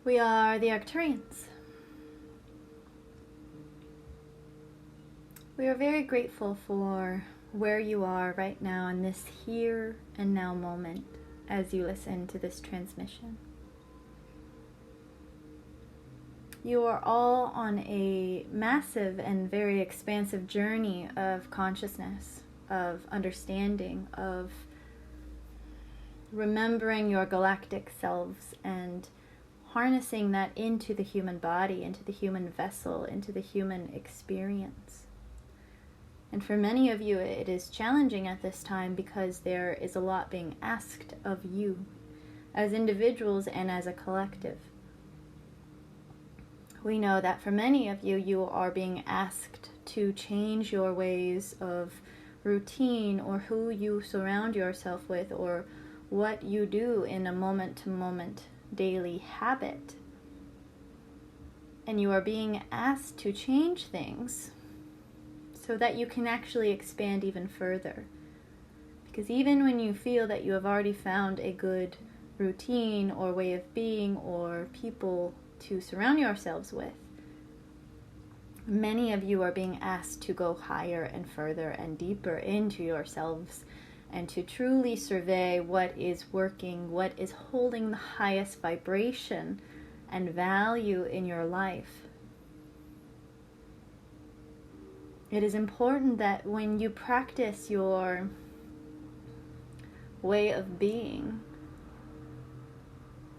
We are the Arcturians. We are very grateful for where you are right now in this here and now moment as you listen to this transmission. You are all on a massive and very expansive journey of consciousness, of understanding, of remembering your galactic selves and harnessing that into the human body, into the human vessel, into the human experience. And for many of you, it is challenging at this time because there is a lot being asked of you as individuals and as a collective. We know that for many of you, you are being asked to change your ways of routine or who you surround yourself with or what you do in a moment-to-moment daily habit. And you are being asked to change things so that you can actually expand even further. Because even when you feel that you have already found a good routine or way of being or people to surround yourselves with, many of you are being asked to go higher and further and deeper into yourselves and to truly survey what is working, what is holding the highest vibration and value in your life. It is important that when you practice your way of being,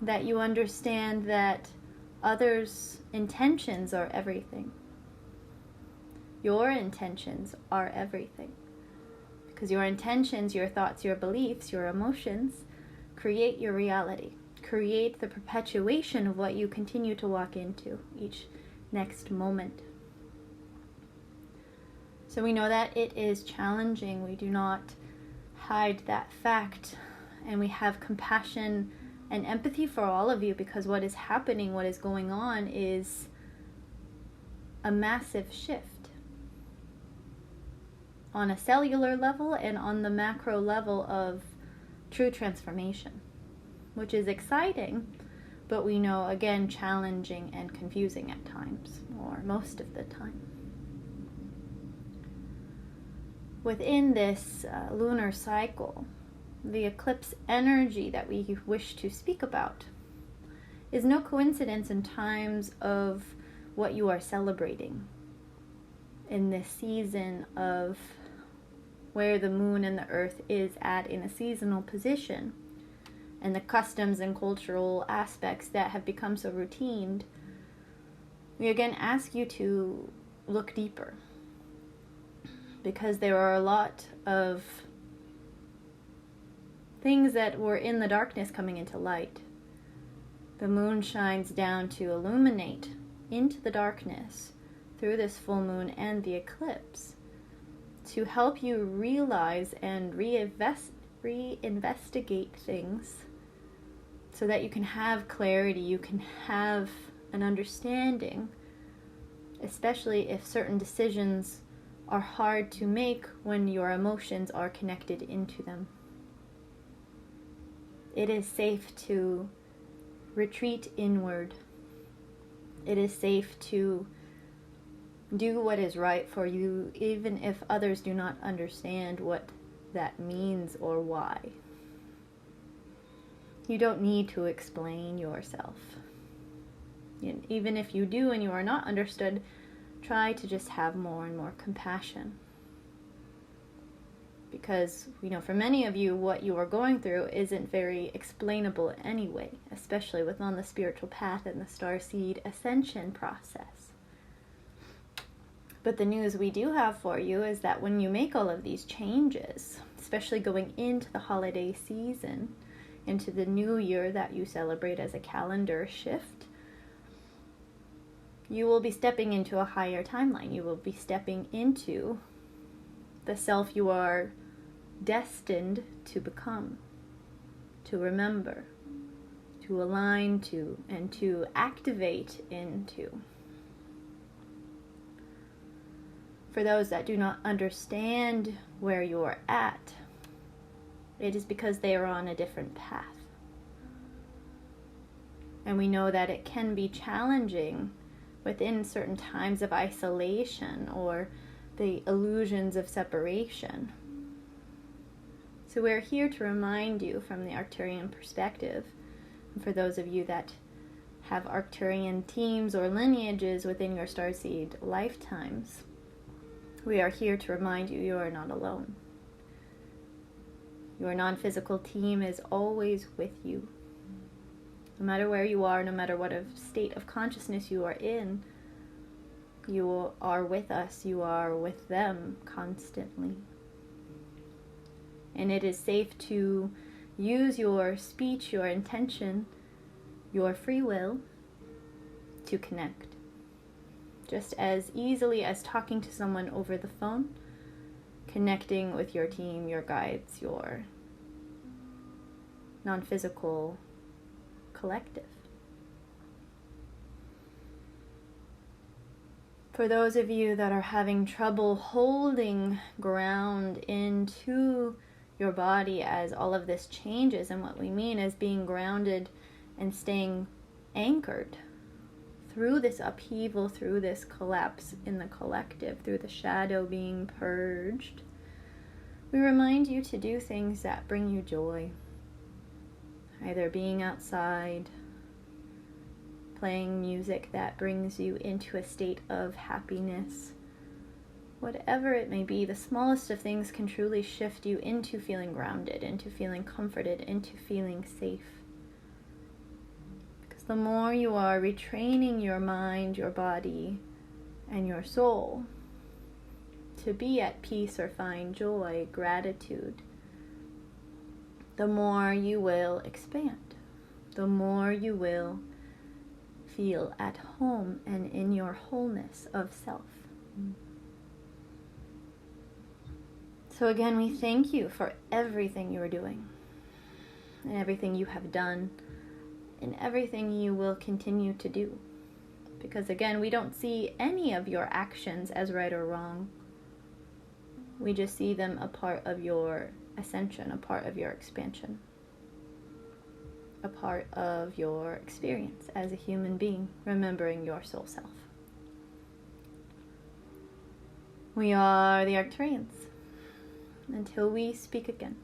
that you understand that others' intentions are everything. Your intentions are everything. Because your intentions, your thoughts, your beliefs, your emotions create your reality, create the perpetuation of what you continue to walk into each next moment. So we know that it is challenging. We do not hide that fact. And we have compassion and empathy for all of you because what is happening, what is going on is a massive shift on a cellular level and on the macro level of true transformation, which is exciting, but we know, again, challenging and confusing at times, or most of the time. Within this lunar cycle, the eclipse energy that we wish to speak about is no coincidence in times of what you are celebrating in this season of where the moon and the earth is at in a seasonal position and the customs and cultural aspects that have become so routine. We again ask you to look deeper because there are a lot of things that were in the darkness coming into light. The moon shines down to illuminate into the darkness through this full moon and the eclipse to help you realize and reinvestigate things so that you can have clarity, you can have an understanding, especially if certain decisions are hard to make when your emotions are connected into them. It is safe to retreat inward. It is safe to do what is right for you, even if others do not understand what that means or why. You don't need to explain yourself. Even if you do and you are not understood, try to just have more and more compassion. Because, for many of you, what you are going through isn't very explainable anyway, especially within the spiritual path and the starseed ascension process. But the news we do have for you is that when you make all of these changes, especially going into the holiday season, into the new year that you celebrate as a calendar shift, you will be stepping into a higher timeline. You will be stepping into the self you are destined to become, to remember, to align to, and to activate into. For those that do not understand where you are at, it is because they are on a different path. And we know that it can be challenging within certain times of isolation or the illusions of separation. So we're here to remind you from the Arcturian perspective, and for those of you that have Arcturian teams or lineages within your starseed lifetimes, we are here to remind you are not alone. Your non-physical team is always with you. No matter where you are, no matter what state of consciousness you are in, you are with us, you are with them constantly. And it is safe to use your speech, your intention, your free will to connect. Just as easily as talking to someone over the phone, connecting with your team, your guides, your non-physical collective. For those of you that are having trouble holding ground into your body as all of this changes, and what we mean is being grounded and staying anchored through this upheaval, through this collapse in the collective, through the shadow being purged, we remind you to do things that bring you joy. Either being outside, playing music that brings you into a state of happiness. Whatever it may be, the smallest of things can truly shift you into feeling grounded, into feeling comforted, into feeling safe. Because the more you are retraining your mind, your body, and your soul to be at peace or find joy, gratitude, the more you will expand, the more you will feel at home and in your wholeness of self. So again, we thank you for everything you are doing, and everything you have done, and everything you will continue to do. Because again, we don't see any of your actions as right or wrong. We just see them a part of your ascension, a part of your expansion, a part of your experience as a human being, remembering your soul self. We are the Arcturians. Until we speak again.